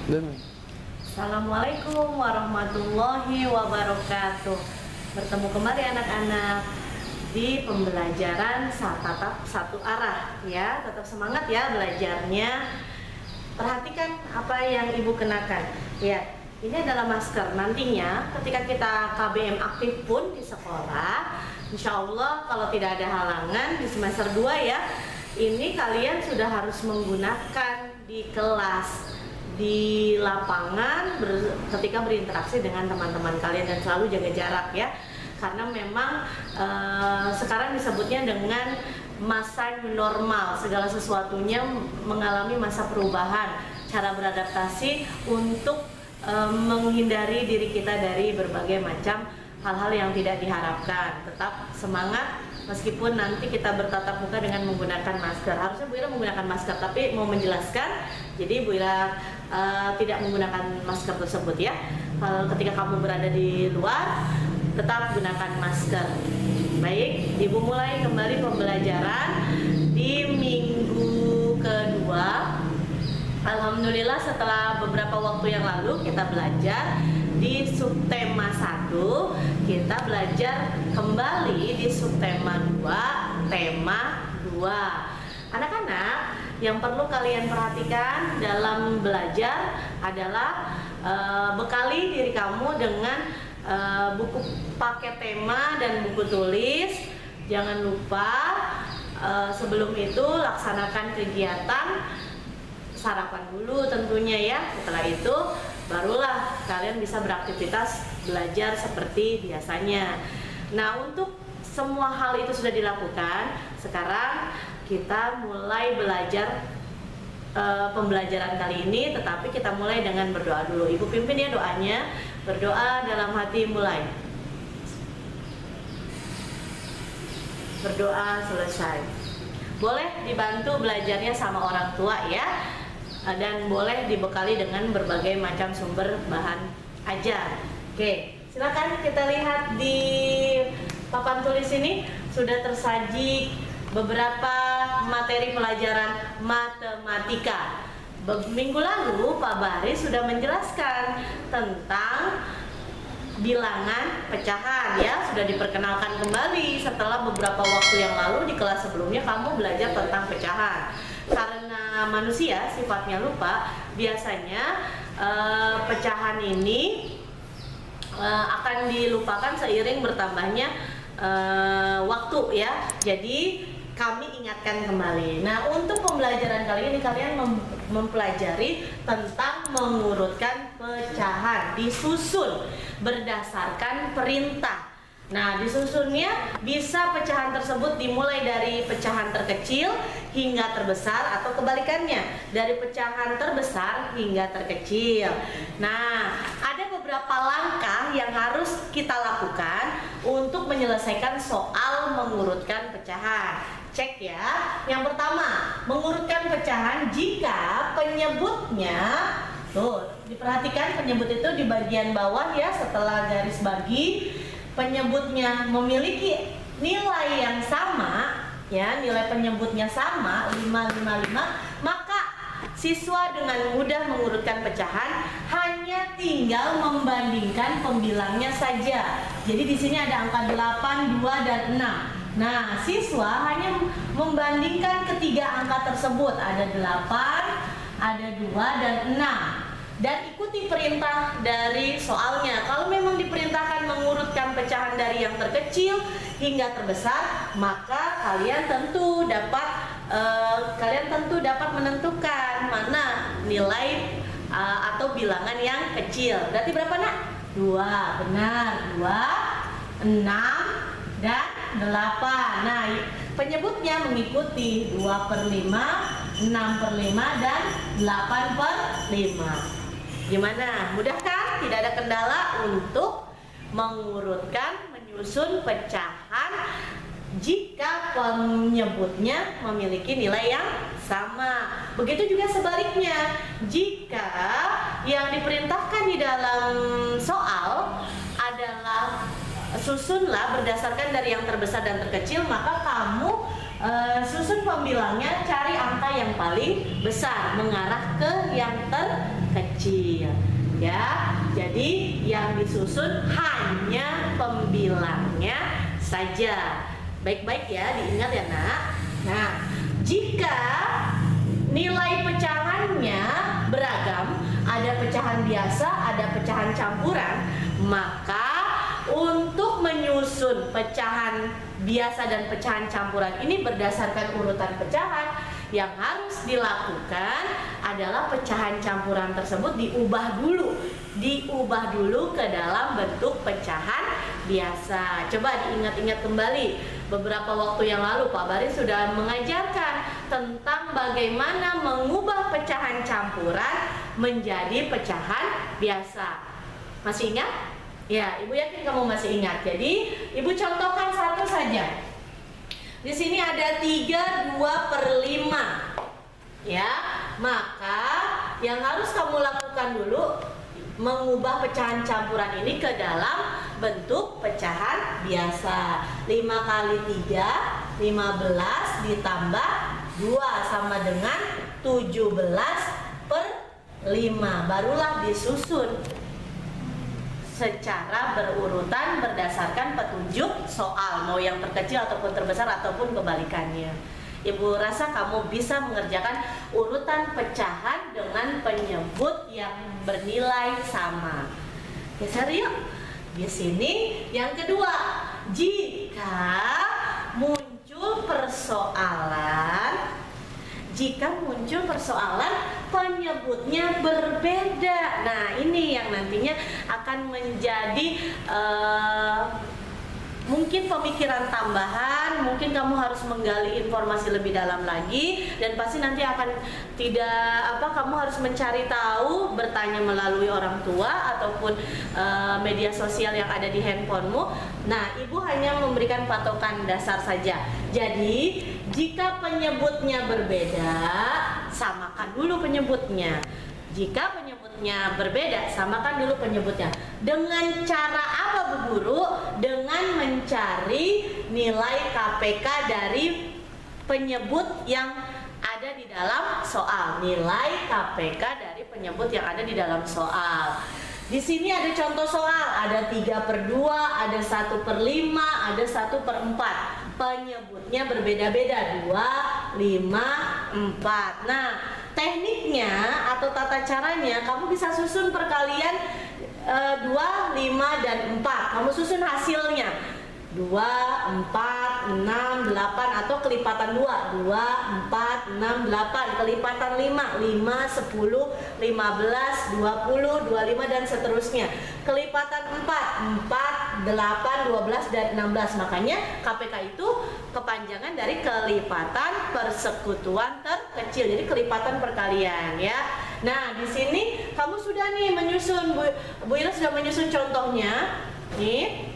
Assalamualaikum warahmatullahi wabarakatuh. Bertemu kembali anak-anak di pembelajaran tatap satu arah ya. Tetap semangat ya belajarnya. Perhatikan apa yang ibu kenakan ya. Ini adalah masker. Nantinya ketika kita KBM aktif pun di sekolah, insya Allah kalau tidak ada halangan di semester 2 ya, ini kalian sudah harus menggunakan di kelas, di lapangan, ketika berinteraksi dengan teman-teman kalian, dan selalu jaga jarak ya, karena memang sekarang disebutnya dengan masa new normal, segala sesuatunya mengalami masa perubahan, cara beradaptasi untuk menghindari diri kita dari berbagai macam hal-hal yang tidak diharapkan. Tetap semangat meskipun nanti kita bertatap muka dengan menggunakan masker. Harusnya Bu Ira menggunakan masker, tapi mau menjelaskan, jadi Bu Ira tidak menggunakan masker tersebut ya. Ketika kamu berada di luar, tetap gunakan masker. Baik, Ibu mulai kembali pembelajaran di minggu kedua. Alhamdulillah setelah beberapa waktu yang lalu kita belajar di subtema 1, kita belajar kembali di subtema 2, tema 2. Anak-anak, yang perlu kalian perhatikan dalam belajar adalah bekali diri kamu dengan buku paket tema dan buku tulis. Jangan lupa sebelum itu laksanakan kegiatan sarapan dulu tentunya ya. Setelah itu barulah kalian bisa beraktivitas belajar seperti biasanya. Nah, untuk semua hal itu sudah dilakukan, sekarang kita mulai belajar pembelajaran kali ini, tetapi kita mulai dengan berdoa dulu. Ibu pimpin ya doanya. Berdoa dalam hati mulai. Berdoa selesai. Boleh dibantu belajarnya sama orang tua ya, dan boleh dibekali dengan berbagai macam sumber bahan ajar. Oke, silakan kita lihat di papan tulis ini sudah tersaji beberapa materi pelajaran matematika. Minggu lalu Pak Bari sudah menjelaskan tentang bilangan pecahan ya, sudah diperkenalkan kembali setelah beberapa waktu yang lalu. Di kelas sebelumnya kamu belajar tentang pecahan. Karena manusia sifatnya lupa, biasanya pecahan ini akan dilupakan seiring bertambahnya waktu ya. Jadi kami ingatkan kembali. Nah, untuk pembelajaran kali ini kalian mempelajari tentang mengurutkan pecahan, disusun berdasarkan perintah. Nah, disusunnya bisa pecahan tersebut dimulai dari pecahan terkecil hingga terbesar, atau kebalikannya, dari pecahan terbesar hingga terkecil. Nah, ada beberapa langkah yang harus kita lakukan untuk menyelesaikan soal mengurutkan pecahan. Cek ya. Yang pertama, mengurutkan pecahan jika penyebutnya, tuh, diperhatikan penyebut itu di bagian bawah ya, setelah garis bagi. Penyebutnya memiliki nilai yang sama ya, nilai penyebutnya sama 555, maka siswa dengan mudah mengurutkan pecahan, hanya tinggal membandingkan pembilangnya saja. Jadi di sini ada angka 8, 2 dan 6. Nah, siswa hanya membandingkan ketiga angka tersebut, ada 8, ada 2 dan 6. Dan ikuti perintah dari soalnya. Kalau memang diperintahkan mengurutkan pecahan dari yang terkecil hingga terbesar, maka kalian tentu dapat menentukan mana nilai atau bilangan yang kecil. Berarti berapa nak? 2, benar, 2, 6 dan 8. Nah, penyebutnya mengikuti 2/5, 6/5 dan 8/5. Gimana? Mudah kan? Tidak ada kendala untuk mengurutkan, menyusun pecahan jika penyebutnya memiliki nilai yang sama. Begitu juga sebaliknya, jika yang diperintahkan di dalam soal adalah susunlah berdasarkan dari yang terbesar dan terkecil, maka kamu susun pembilangnya, cari angka yang paling besar mengarah ke yang terkecil. kecil. Ya, jadi yang disusun hanya pembilangnya saja. Baik-baik ya, diingat ya nak. Nah, jika nilai pecahannya beragam, ada pecahan biasa, ada pecahan campuran, maka untuk menyusun pecahan biasa dan pecahan campuran ini berdasarkan urutan pecahan, yang harus dilakukan adalah pecahan campuran tersebut diubah dulu ke dalam bentuk pecahan biasa. Coba diingat-ingat kembali, beberapa waktu yang lalu Pak Baris sudah mengajarkan tentang bagaimana mengubah pecahan campuran menjadi pecahan biasa. Masih ingat? Ya, Ibu yakin kamu masih ingat. Jadi, Ibu contohkan satu saja. Di sini ada 3/2/5. Ya, maka yang harus kamu lakukan dulu mengubah pecahan campuran ini ke dalam bentuk pecahan biasa. 5 kali 3, 15 ditambah 2 sama dengan 17/5. Barulah disusun secara berurutan berdasarkan petunjuk soal, mau yang terkecil ataupun terbesar ataupun kebalikannya. Ibu rasa kamu bisa mengerjakan urutan pecahan dengan penyebut yang bernilai sama. Geser yuk. Di sini yang kedua, jika muncul persoalan penyebutnya berbeda. Nah, ini yang nantinya akan menjadi mungkin pemikiran tambahan, mungkin kamu harus menggali informasi lebih dalam lagi, dan pasti nanti akan kamu harus mencari tahu, bertanya melalui orang tua ataupun media sosial yang ada di handphonemu. Nah, Ibu hanya memberikan patokan dasar saja. Jadi, jika penyebutnya berbeda, samakan dulu penyebutnya. Jika penyebutnya berbeda, samakan dulu penyebutnya. Dengan cara apa Bu Guru? Dengan mencari nilai KPK dari penyebut yang ada di dalam soal. Nilai KPK dari penyebut yang ada di dalam soal. Di sini ada contoh soal, ada 3/2, ada 1/5, ada 1/4. Penyebutnya berbeda-beda, 2, 5, 4. Nah, tekniknya atau tata caranya kamu bisa susun perkalian 2, 5, dan 4. Kamu susun hasilnya 2, 4, 6, 8 atau kelipatan 2, 4, 6, 8, kelipatan 5, 10, 15, 20, 25 dan seterusnya. Kelipatan 4, 8, 12 dan 16. Makanya KPK itu kepanjangan dari kelipatan persekutuan terkecil. Jadi kelipatan perkalian ya. Nah, di sini kamu sudah nih menyusun, Bu Ira sudah menyusun contohnya. Nih.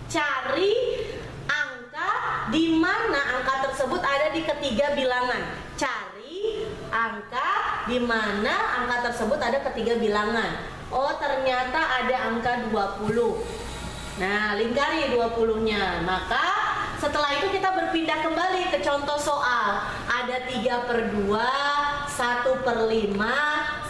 Cari angka di mana angka tersebut ada di ketiga bilangan. Cari angka di mana angka tersebut ada ketiga bilangan. Oh, ternyata ada angka 20. Nah, lingkari 20-nya. Maka setelah itu kita berpindah kembali ke contoh soal. Ada 3/2, 1/5,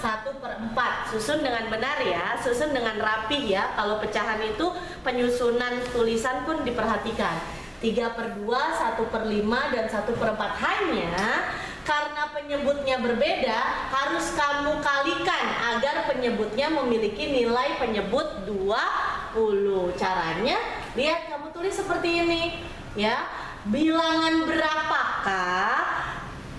1/4. Susun dengan benar ya, susun dengan rapih ya. Kalau pecahan itu penyusunan tulisan pun diperhatikan. 3/2, 1/5 dan 1/4. Hanya karena penyebutnya berbeda, harus kamu kalikan agar penyebutnya memiliki nilai penyebut 20. Caranya, lihat kamu tulis seperti ini ya. Bilangan berapakah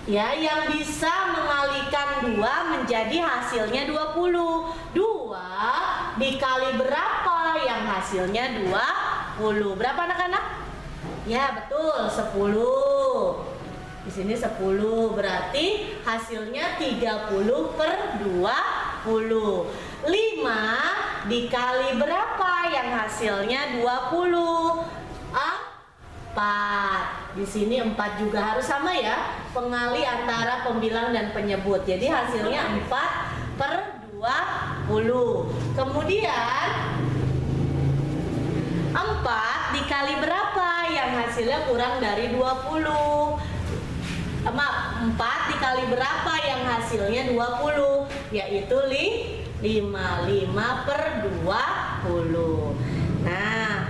ya yang bisa mengalikan 2 menjadi hasilnya 20? 2 dikali berapa yang hasilnya 20? Berapa anak-anak? Ya betul, 10. Di sini 10, berarti hasilnya 30/20. 5 dikali berapa yang hasilnya 20? 4. Di sini 4 juga harus sama ya, pengali antara pembilang dan penyebut. Jadi hasilnya 4/20. Kemudian 4 dikali berapa yang hasilnya kurang dari 20? 4 dikali berapa yang hasilnya 20? Yaitu 55/20. Nah,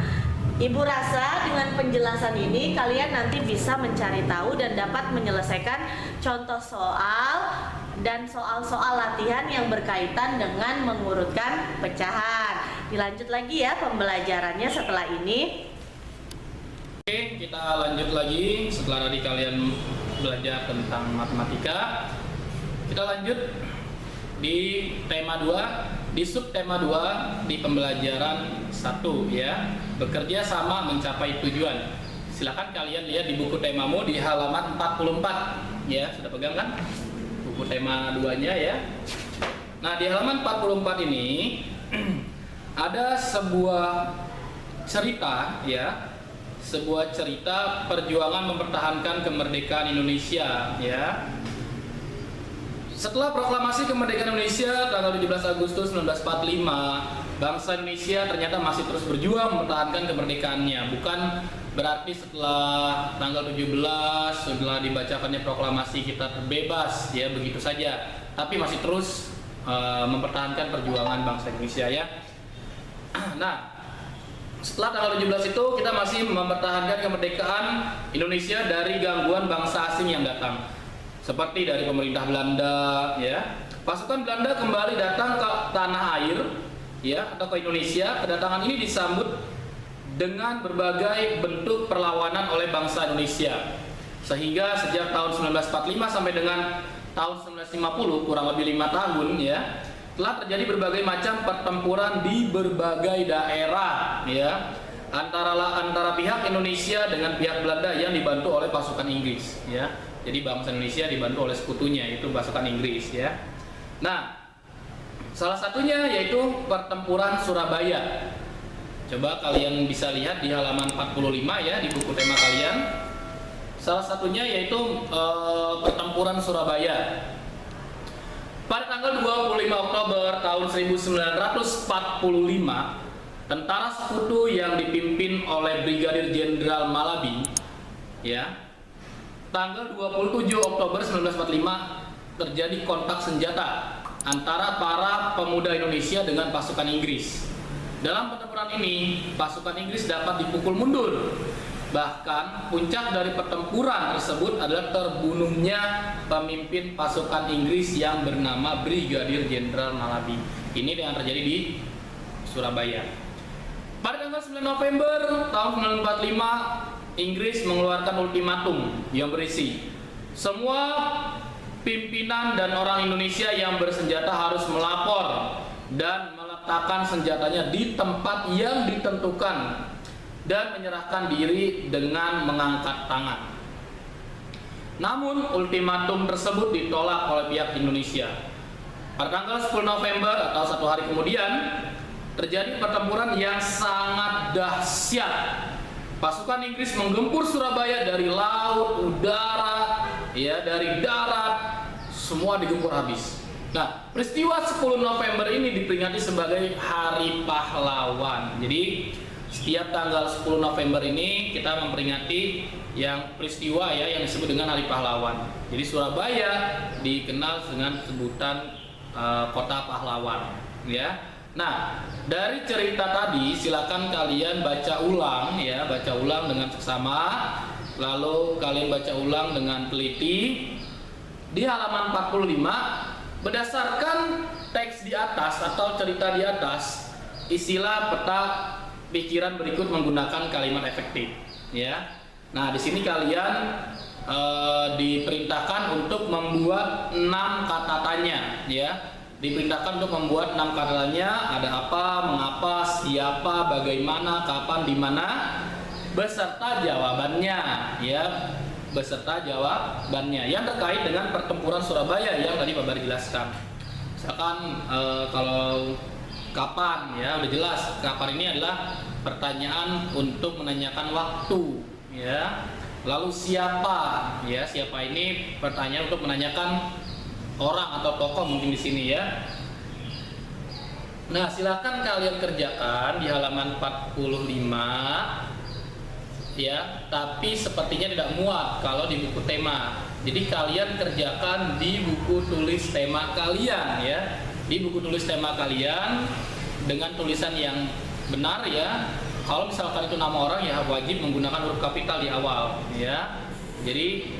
Ibu rasa dengan penjelasan ini kalian nanti bisa mencari tahu dan dapat menyelesaikan contoh soal dan soal-soal latihan yang berkaitan dengan mengurutkan pecahan. Dilanjut lagi ya pembelajarannya setelah ini. Oke, kita lanjut lagi setelah tadi kalian belajar tentang matematika. Kita lanjut di tema 2, di subtema 2 di pembelajaran 1 ya. Bekerja sama mencapai tujuan. Silakan kalian lihat di buku temamu di halaman 44 ya. Sudah pegang kan buku tema 2-nya ya. Nah, di halaman 44 ini ada sebuah cerita ya. Sebuah cerita perjuangan mempertahankan kemerdekaan Indonesia ya. Setelah proklamasi kemerdekaan Indonesia tanggal 17 Agustus 1945, bangsa Indonesia ternyata masih terus berjuang mempertahankan kemerdekaannya. Bukan berarti setelah tanggal 17 setelah dibacakannya proklamasi kita terbebas ya begitu saja, tapi masih terus mempertahankan perjuangan bangsa Indonesia ya. Nah, setelah tanggal 17 itu kita masih mempertahankan kemerdekaan Indonesia dari gangguan bangsa asing yang datang, seperti dari pemerintah Belanda ya. Pasukan Belanda kembali datang ke tanah air ya, atau ke Indonesia. Kedatangan ini disambut dengan berbagai bentuk perlawanan oleh bangsa Indonesia, sehingga sejak tahun 1945 sampai dengan tahun 1950 kurang lebih 5 tahun ya, telah terjadi berbagai macam pertempuran di berbagai daerah ya, antara pihak Indonesia dengan pihak Belanda yang dibantu oleh pasukan Inggris ya. Jadi bangsa Indonesia dibantu oleh sekutunya, yaitu pasukan Inggris ya. Nah, salah satunya yaitu pertempuran Surabaya. Coba kalian bisa lihat di halaman 45 ya di buku tema kalian. Salah satunya yaitu pertempuran Surabaya. Pada tanggal 25 Oktober tahun 1945, tentara sekutu yang dipimpin oleh Brigadir Jenderal Malabi ya, tanggal 27 Oktober 1945 terjadi kontak senjata antara para pemuda Indonesia dengan pasukan Inggris. Dalam pertempuran ini, pasukan Inggris dapat dipukul mundur. Bahkan puncak dari pertempuran tersebut adalah terbunuhnya pemimpin pasukan Inggris yang bernama Brigadir Jenderal Malabi. Ini yang terjadi di Surabaya. Pada tanggal 9 November tahun 1945, Inggris mengeluarkan ultimatum yang berisi semua pimpinan dan orang Indonesia yang bersenjata harus melapor dan meletakkan senjatanya di tempat yang ditentukan dan menyerahkan diri dengan mengangkat tangan. Namun ultimatum tersebut ditolak oleh pihak Indonesia. Pada tanggal 10 November atau 1 hari kemudian terjadi pertempuran yang sangat dahsyat. Pasukan Inggris menggempur Surabaya dari laut, udara, ya dari darat, semua digempur habis. Nah, peristiwa 10 November ini diperingati sebagai Hari Pahlawan. Jadi setiap tanggal 10 November ini kita memperingati yang peristiwa ya yang disebut dengan Hari Pahlawan. Jadi Surabaya dikenal dengan sebutan kota pahlawan ya. Nah, dari cerita tadi silakan kalian baca ulang ya, baca ulang dengan seksama, lalu kalian baca ulang dengan teliti di halaman 45 berdasarkan teks di atas atau cerita di atas. Istilah peta pikiran berikut menggunakan kalimat efektif ya. Nah, di sini kalian diperintahkan untuk membuat 6 kata tanya ya. Diperintahkan untuk membuat 6 kata tanya, ada apa, mengapa, siapa, bagaimana, kapan, di mana, beserta jawabannya ya. Beserta jawabannya yang terkait dengan pertempuran Surabaya yang tadi Pak Bari jelaskan. Misalkan kalau kapan ya udah jelas, kapan ini adalah pertanyaan untuk menanyakan waktu ya. Lalu siapa ya, siapa ini pertanyaan untuk menanyakan orang atau tokoh mungkin di sini ya. Nah, silakan kalian kerjakan di halaman 45 ya, tapi sepertinya tidak muat kalau di buku tema. Jadi kalian kerjakan di buku tulis tema kalian ya. di buku tulis tema kalian dengan tulisan yang benar ya. Kalau misalkan itu nama orang ya wajib menggunakan huruf kapital di awal ya. Jadi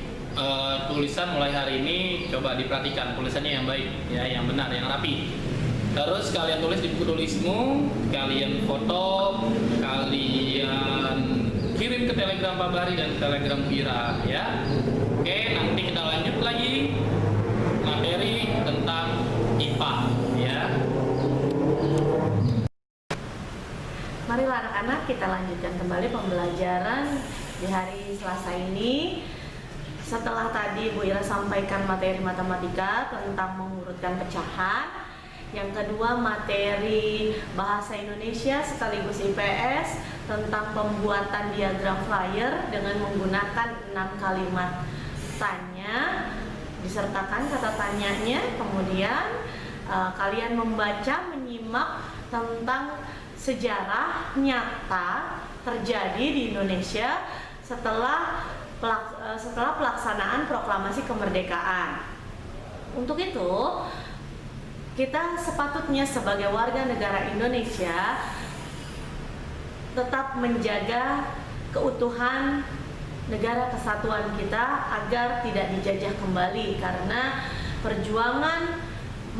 tulisan mulai hari ini coba diperhatikan tulisannya yang baik ya, yang benar, yang rapi. Terus kalian tulis di buku tulismu, kalian foto, kalian kirim ke Telegram Pak Bari dan Telegram Ira ya. Oke, nanti kita lanjut lagi materi tentang IPA ya. Marilah anak-anak kita lanjutkan kembali pembelajaran di hari Selasa ini. Setelah tadi Bu Ira sampaikan materi matematika tentang mengurutkan pecahan, yang kedua materi bahasa Indonesia sekaligus IPS tentang pembuatan diagram flyer dengan menggunakan 6 kalimat tanya, disertakan kata tanyanya, kemudian kalian membaca, menyimak tentang sejarah nyata terjadi di Indonesia setelah pelaksanaan proklamasi kemerdekaan. Untuk itu, kita sepatutnya sebagai warga negara Indonesia tetap menjaga keutuhan negara kesatuan kita agar tidak dijajah kembali, karena perjuangan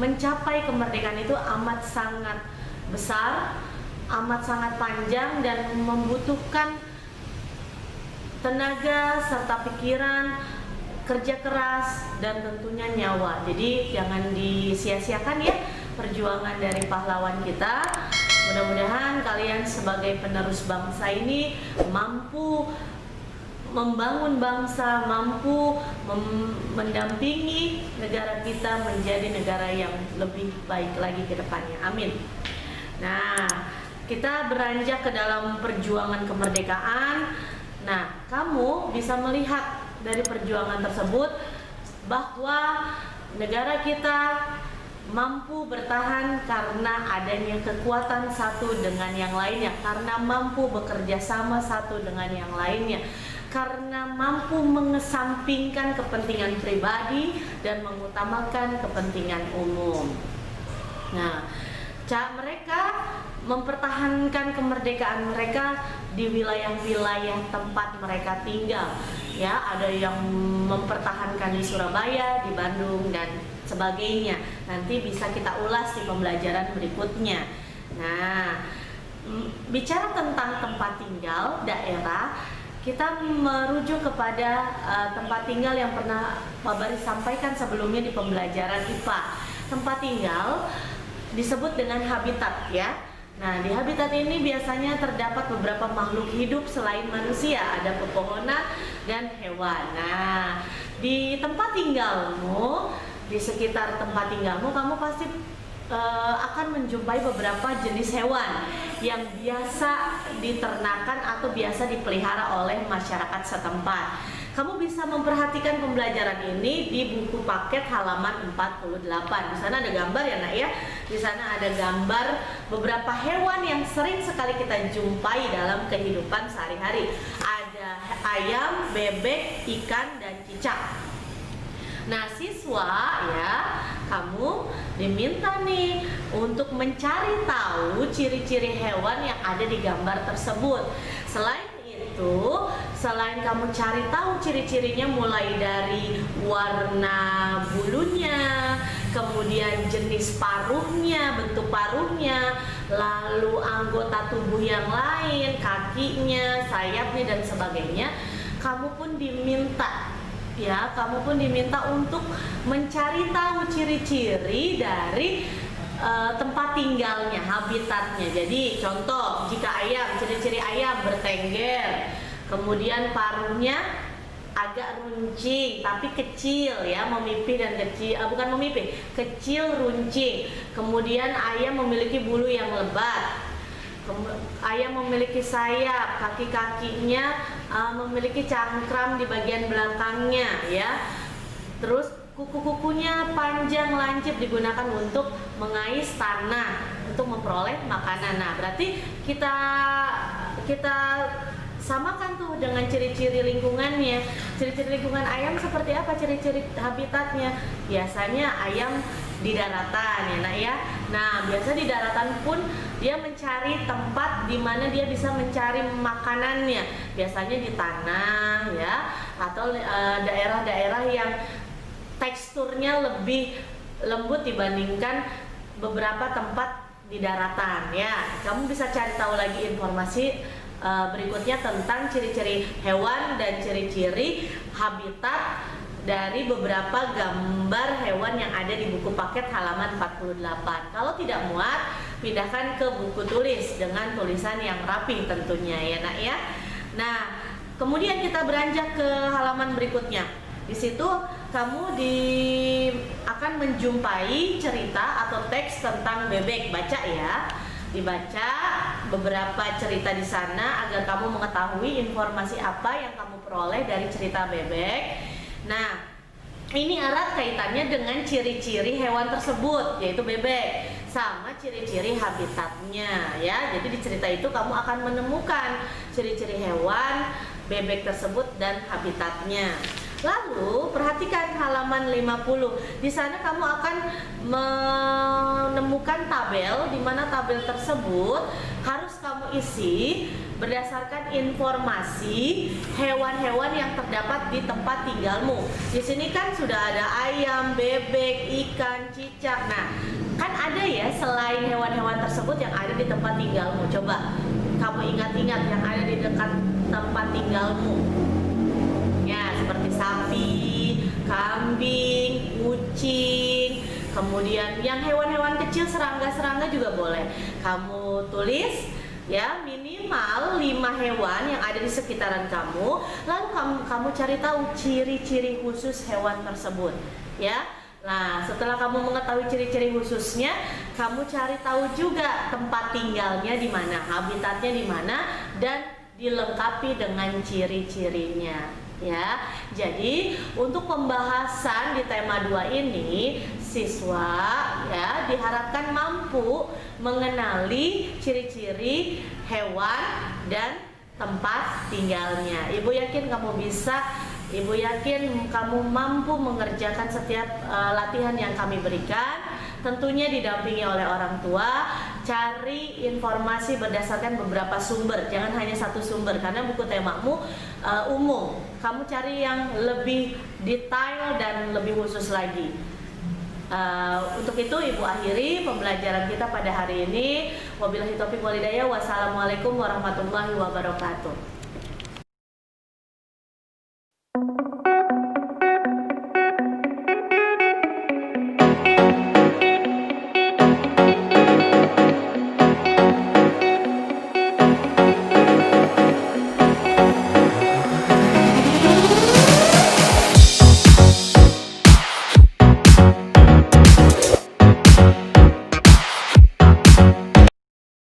mencapai kemerdekaan itu amat sangat besar, amat sangat panjang dan membutuhkan tenaga serta pikiran, kerja keras, dan tentunya nyawa. Jadi jangan disia-siakan ya perjuangan dari pahlawan kita. Mudah-mudahan kalian sebagai penerus bangsa ini mampu membangun bangsa, mampu mendampingi negara kita menjadi negara yang lebih baik lagi ke depannya. Amin. Nah, kita beranjak ke dalam perjuangan kemerdekaan. Nah, kamu bisa melihat dari perjuangan tersebut bahwa negara kita mampu bertahan karena adanya kekuatan satu dengan yang lainnya, karena mampu bekerja sama satu dengan yang lainnya, karena mampu mengesampingkan kepentingan pribadi dan mengutamakan kepentingan umum. Nah, mereka mempertahankan kemerdekaan mereka di wilayah-wilayah tempat mereka tinggal. Ya, ada yang mempertahankan di Surabaya, di Bandung, dan sebagainya. Nanti bisa kita ulas di pembelajaran berikutnya. Nah, bicara tentang tempat tinggal daerah, kita merujuk kepada tempat tinggal yang pernah Pak Bari sampaikan sebelumnya di pembelajaran IPA. Tempat tinggal disebut dengan habitat ya. Nah, di habitat ini biasanya terdapat beberapa makhluk hidup selain manusia, ada pepohonan dan hewan. Nah, di tempat tinggalmu, di sekitar tempat tinggalmu, kamu pasti akan menjumpai beberapa jenis hewan yang biasa diternakan atau biasa dipelihara oleh masyarakat setempat. Kamu bisa memperhatikan pembelajaran ini di buku paket halaman 48. Di sana ada gambar ya nak ya. Di sana ada gambar beberapa hewan yang sering sekali kita jumpai dalam kehidupan sehari-hari. Ada ayam, bebek, ikan, dan cicak. Nah, siswa ya, kamu diminta nih untuk mencari tahu ciri-ciri hewan yang ada di gambar tersebut. Selain kamu cari tahu ciri-cirinya mulai dari warna bulunya, kemudian jenis paruhnya, bentuk paruhnya, lalu anggota tubuh yang lain, kakinya, sayapnya, dan sebagainya, kamu pun diminta untuk mencari tahu ciri-ciri dari tempat tinggalnya, habitatnya. Jadi contoh, jika ayam, ciri-ciri ayam bertengger, kemudian paruhnya agak runcing tapi kecil ya, memipih dan kecil, bukan memipih, kecil runcing. Kemudian ayam memiliki bulu yang lebat. Ayam memiliki sayap, kaki-kakinya memiliki cangkram di bagian belakangnya ya. Terus kuku-kukunya panjang lancip, digunakan untuk mengais tanah untuk memperoleh makanan. Nah, berarti kita samakan tuh dengan ciri-ciri lingkungannya. Ciri-ciri lingkungan ayam seperti apa? Ciri-ciri habitatnya biasanya ayam di daratan ya nak ya. Nah biasa di daratan pun dia mencari tempat di mana dia bisa mencari makanannya, biasanya di tanah ya, atau daerah-daerah yang teksturnya lebih lembut dibandingkan beberapa tempat di daratan ya. Kamu bisa cari tahu lagi informasi berikutnya tentang ciri-ciri hewan dan ciri-ciri habitat dari beberapa gambar hewan yang ada di buku paket halaman 48. Kalau tidak muat, pindahkan ke buku tulis dengan tulisan yang rapi tentunya ya nak ya. Nah, kemudian kita beranjak ke halaman berikutnya. Di situ kamu akan menjumpai cerita atau teks tentang bebek. Baca ya. Dibaca beberapa cerita di sana agar kamu mengetahui informasi apa yang kamu peroleh dari cerita bebek. Nah, ini erat kaitannya dengan ciri-ciri hewan tersebut, yaitu bebek, sama ciri-ciri habitatnya ya. Jadi di cerita itu kamu akan menemukan ciri-ciri hewan bebek tersebut dan habitatnya. Lalu perhatikan halaman 50. Di sana kamu akan menemukan tabel, di mana tabel tersebut harus kamu isi berdasarkan informasi hewan-hewan yang terdapat di tempat tinggalmu. Di sini kan sudah ada ayam, bebek, ikan, cicak. Nah, kan ada ya selain hewan-hewan tersebut yang ada di tempat tinggalmu. Coba kamu ingat-ingat yang ada di dekat tempat tinggalmu. Ya, seperti sapi, kambing, kucing, kemudian yang hewan-hewan kecil, serangga-serangga juga boleh. Kamu tulis ya minimal 5 hewan yang ada di sekitaran kamu, lalu kamu cari tahu ciri-ciri khusus hewan tersebut ya. Nah, setelah kamu mengetahui ciri-ciri khususnya, kamu cari tahu juga tempat tinggalnya di mana, habitatnya di mana, dan dilengkapi dengan ciri-cirinya ya. Jadi untuk pembahasan di tema 2 ini, siswa ya diharapkan mampu mengenali ciri-ciri hewan dan tempat tinggalnya. Ibu yakin kamu bisa, Ibu yakin kamu mampu mengerjakan setiap latihan yang kami berikan, tentunya didampingi oleh orang tua. Cari informasi berdasarkan beberapa sumber, jangan hanya satu sumber karena buku temamu umum. Kamu cari yang lebih detail dan lebih khusus lagi. Untuk itu Ibu akhiri pembelajaran kita pada hari ini. Wabillahi taufiq wal hidayah. Wassalamualaikum warahmatullahi wabarakatuh.